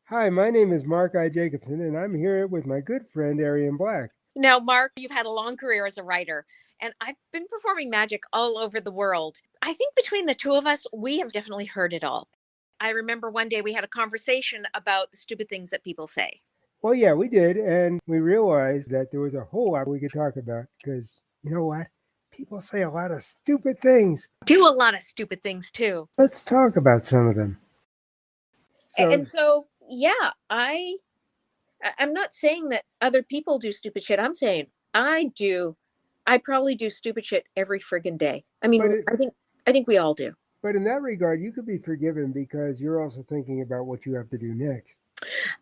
Hi, my name is Mark I. Jacobson, and I'm here with my good friend Arian Black. Now, Mark, you've had a long career as a writer, and I've been performing magic all over the world. I think between the two of us, we have definitely heard it all. I remember one day we had a conversation about the stupid things that people say. Well, yeah, we did, and we realized that there was a whole lot we could talk about because you know what? People say a lot of stupid things. Do a lot of stupid things too. Let's talk about some of them. So, And so, yeah, I'm not saying that other people do stupid shit. I'm saying I do. I probably do stupid shit every friggin' day. I but mean, it, I think we all do. but in that regard, you could be forgiven because you're also thinking about what you have to do next.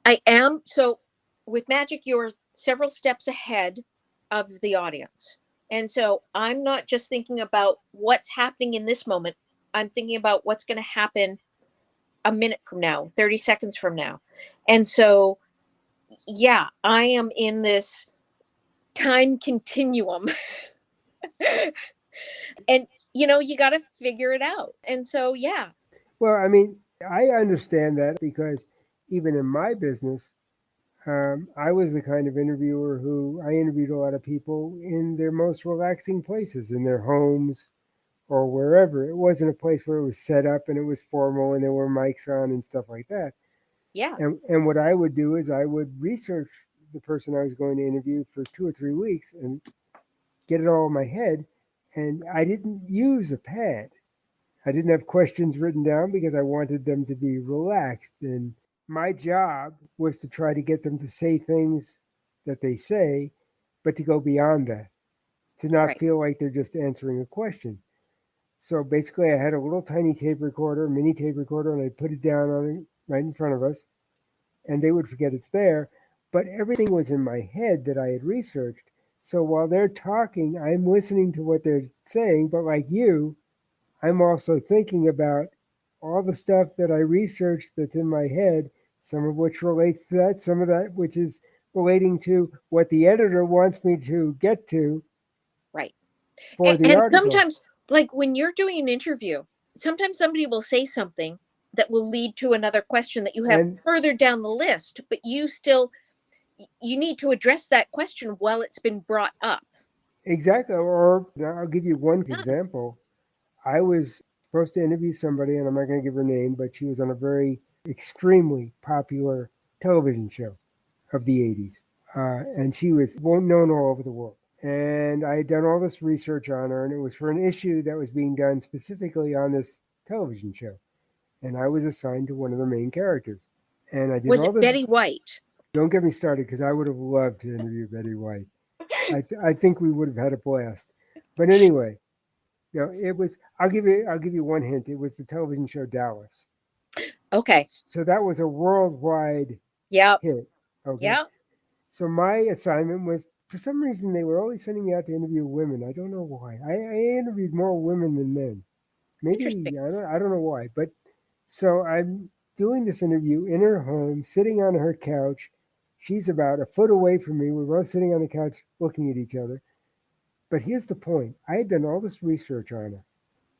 I am. So with magic, you're several steps ahead of the audience. And so I'm not just thinking about what's happening in this moment. I'm thinking about what's going to happen a minute from now, 30 seconds from now. And so, yeah, I am in this time continuum. And, you got to figure it out. And so, yeah. Well, I mean, I understand that because even in my business, I was the kind of interviewer who I interviewed a lot of people in their most relaxing places, in their homes or wherever. It wasn't a place where it was set up and it was formal and there were mics on and stuff like that. Yeah. And what I would do is I would research the person I was going to interview for 2 or 3 weeks and get it all in my head. And I didn't use a pad. I didn't have questions written down because I wanted them to be relaxed. And my job was to try to get them to say things that they say, but to go beyond that, to not Right. feel like they're just answering a question. So basically, I had a little tiny tape recorder, mini tape recorder, and I put it down on it right in front of us, and they would forget it's there. But everything was in my head that I had researched. So while they're talking, I'm listening to what they're saying, but like you, I'm also thinking about all the stuff that I researched that's in my head, some of which relates to that, some of that which is relating to what the editor wants me to get to Right. for the And article. sometimes, like when you're doing an interview, sometimes somebody will say something that will lead to another question that you have And further down the list, but you need to address that question while it's been brought up. exactly, or I'll give you one Yeah. example. I was supposed to interview somebody, and I'm not going to give her name, but she was on a very extremely popular television show of the 80s. And she was well known all over the world. And I had done all this research on her, and it was for an issue that was being done specifically on this television show. And I was assigned to one of the main characters. And I did Was all it this. Betty White? Don't get me started because I would have loved to interview Betty White. I think we would have had a blast. But anyway, it was. I'll give you one hint. It was the television show Dallas. Okay. So that was a worldwide Yep. hit. Okay, Yep. so my assignment was, for some reason, they were always sending me out to interview women. I don't know why. I interviewed more women than men. Interesting. Maybe I don't know why. But so I'm doing this interview in her home, sitting on her couch. She's about a foot away from me. We're both sitting on the couch looking at each other. But here's the point: I had done all this research on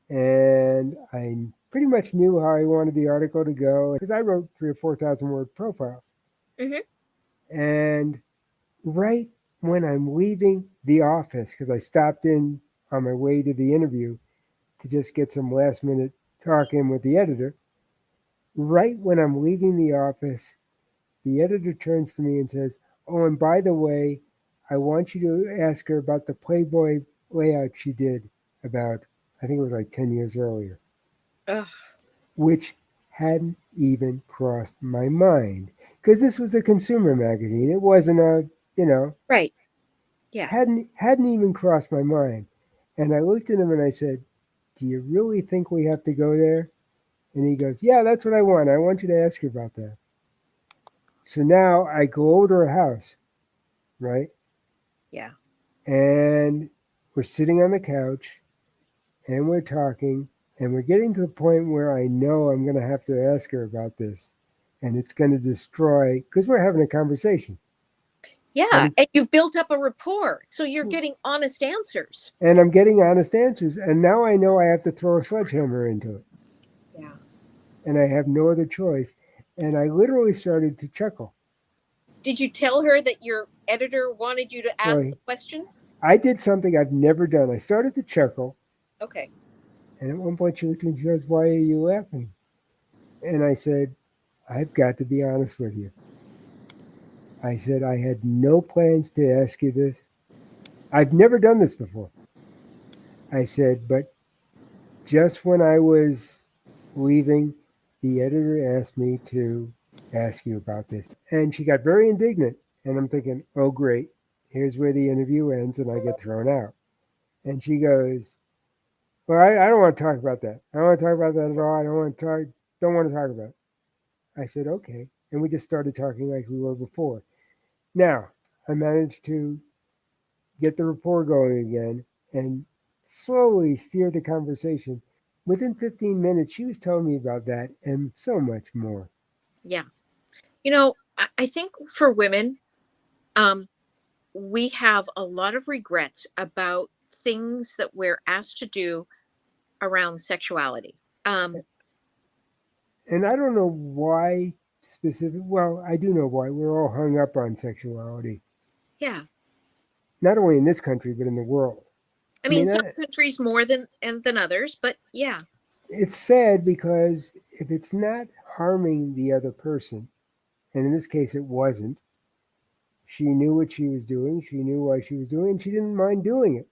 her, and I pretty much knew how I wanted the article to go because I wrote 3 or 4 thousand word profiles. Hmm. And right when I'm leaving the office, because I stopped in on my way to the interview to just get some last minute talk in with the editor, right when I'm leaving the office, the editor turns to me and says, "Oh, and by the way, I want you to ask her about the Playboy layout she did about, I think it was like 10 years earlier," Ugh. which hadn't even crossed my mind. Because this was a consumer magazine. It wasn't Right. Yeah. hadn't even crossed my mind. And I looked at him and I said, "Do you really think we have to go there?" And he goes, "Yeah, that's what I want. I want you to ask her about that." So now I go over to her house, right? Yeah. And we're sitting on the couch and we're talking and we're getting to the point where I know I'm going to have to ask her about this. And it's going to destroy, because we're having a conversation. Yeah. And And you've built up a rapport. So you're getting honest answers. I'm getting honest answers. And now I know I have to throw a sledgehammer into it. Yeah. And I have no other choice. And I literally started to chuckle. Did you tell her that your editor wanted you to ask Well, the question? I did something I've never done. I started to chuckle, Okay. and at one point she looked at me and she goes, "Why are you laughing?" And I said, "I've got to be honest with you." I said, "I had no plans to ask you this. I've never done this before." I said, "But just when I was leaving, the editor asked me to ask you about this." And she got very indignant. And I'm thinking, oh, great. Here's where the interview ends and I get thrown out. And she goes, "Well, I don't want to talk about that. I don't want to talk about that at all. I don't want to talk about it." I said, okay. And we just started talking like we were before. Now, I managed to get the rapport going again and slowly steer the conversation. Within 15 minutes, she was telling me about that and so much more. Yeah. I think for women, um, we have a lot of regrets about things that we're asked to do around sexuality. Um, And I don't know why specific. Well, I do know why. We're all hung up on sexuality, yeah. not only in this country, but in the world. I I mean, mean, some countries more than others, but yeah. it's sad because if it's not harming the other person, and in this case it wasn't, she knew what she was doing, she knew why she was doing it, and she didn't mind doing it.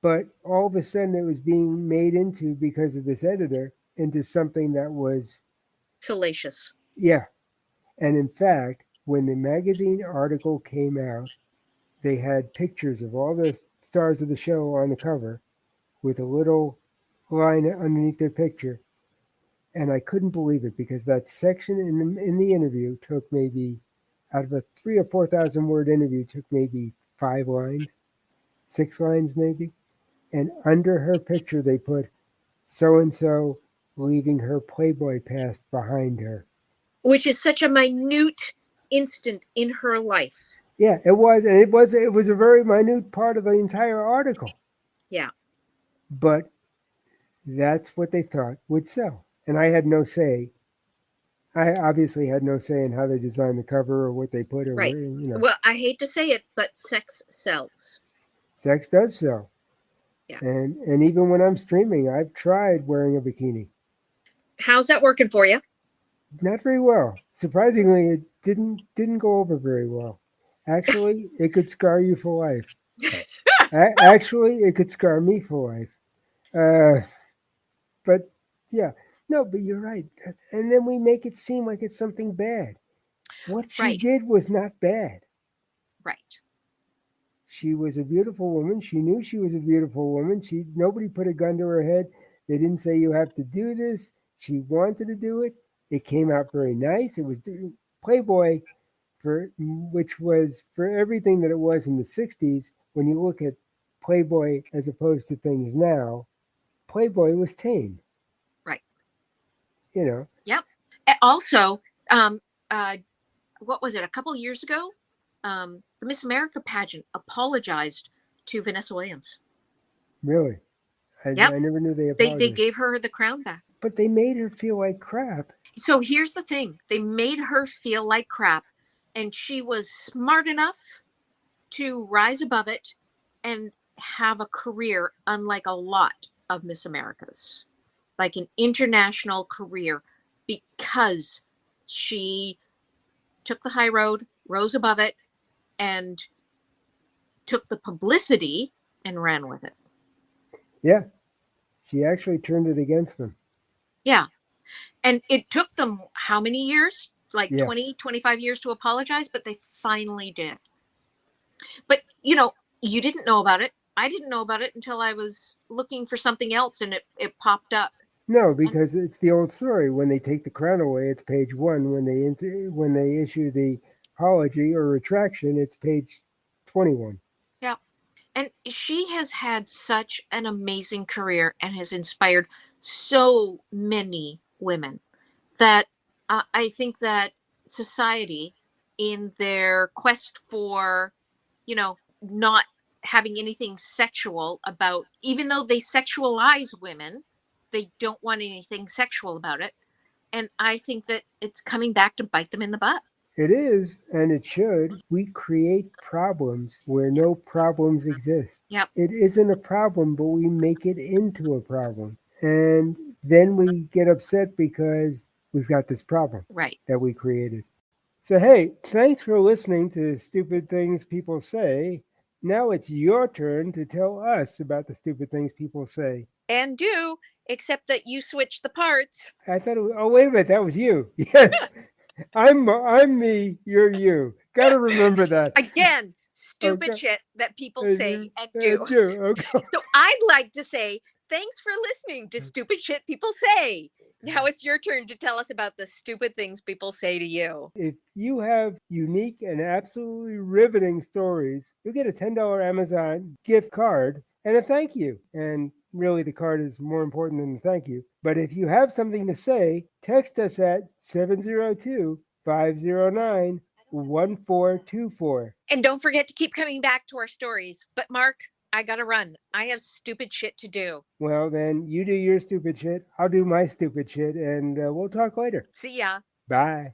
But all of a sudden it was being made into, because of this editor, into something that was, Salacious. yeah. And in fact, when the magazine article came out, they had pictures of all the stars of the show on the cover with a little line underneath their picture. And I couldn't believe it because that section in the interview took maybe, out of a 3 or 4 thousand word interview, took maybe 5 lines, 6 lines maybe. And under her picture, they put so and so leaving her Playboy past behind her. Which is such a minute instant in her life. Yeah, it was, and it was a very minute part of the entire article, Yeah. but that's what they thought would sell, and I had no say. I obviously had no say in how they designed the cover or what they put or Right. where. Well, I hate to say it, but sex sells. Sex does sell, Yeah. and even when I'm streaming, I've tried wearing a bikini. How's that working for you? Not very well. Surprisingly, it didn't go over very well. Actually, it could scar you for life. Actually, it could scar me for life. Uh, but yeah, no, but you're right. And then we make it seem like it's something bad. What she Right. did was not bad. Right. She was a beautiful woman. She knew she was a beautiful woman. Nobody put a gun to her head. They didn't say you have to do this. She wanted to do it. It came out very nice. It was Playboy, for which was, for everything that it was in the 60s. When you look at Playboy as opposed to things now, Playboy was tame. Right. You know, Yep. Also, um, uh, what was it? A couple years ago, the Miss America pageant apologized to Vanessa Williams. really. Yep. I never knew they They apologized. gave her the crown back. But they made her feel like crap. So here's the thing: they made her feel like crap, and she was smart enough to rise above it and have a career unlike a lot of Miss Americas, like an international career, because she took the high road, rose above it, and took the publicity and ran with it. Yeah, she actually turned it against them. Yeah. And it took them how many years? Like Yeah. 20, 25 years to apologize, but they finally did. But, you didn't know about it. I didn't know about it until I was looking for something else and it popped up. No, And because it's the old story. When they take the crown away, it's page one. When they issue the apology or retraction, it's page 21. yeah. And she has had such an amazing career and has inspired so many women that I think that society, in their quest for, not having anything sexual about, even though they sexualize women, they don't want anything sexual about it. And I think that it's coming back to bite them in the butt. It is, and it should. We create problems where no problems exist. Yep. It isn't a problem, but we make it into a problem. And then we get upset because we've got this problem Right. that we created. So, hey, thanks for listening to Stupid Things People Say. Now it's your turn to tell us about the stupid things people say. And do, except that you switch the parts. I thought, oh, wait a minute, that was you. Yes, I'm me, you're you. Got to remember that. Again, stupid Okay. shit that people say You and do. do. Okay. So I'd like to say thanks for listening to stupid shit people say. Now it's your turn to tell us about the stupid things people say to you. If you have unique and absolutely riveting stories, you'll get a $10 Amazon gift card and a thank you. And really, the card is more important than the thank you. But if you have something to say, text us at 702-509-1424. And don't forget to keep coming back to our stories. But Mark, I gotta run. I have stupid shit to do. Well, then you do your stupid shit. I'll do my stupid shit, and we'll talk later. See ya. Bye.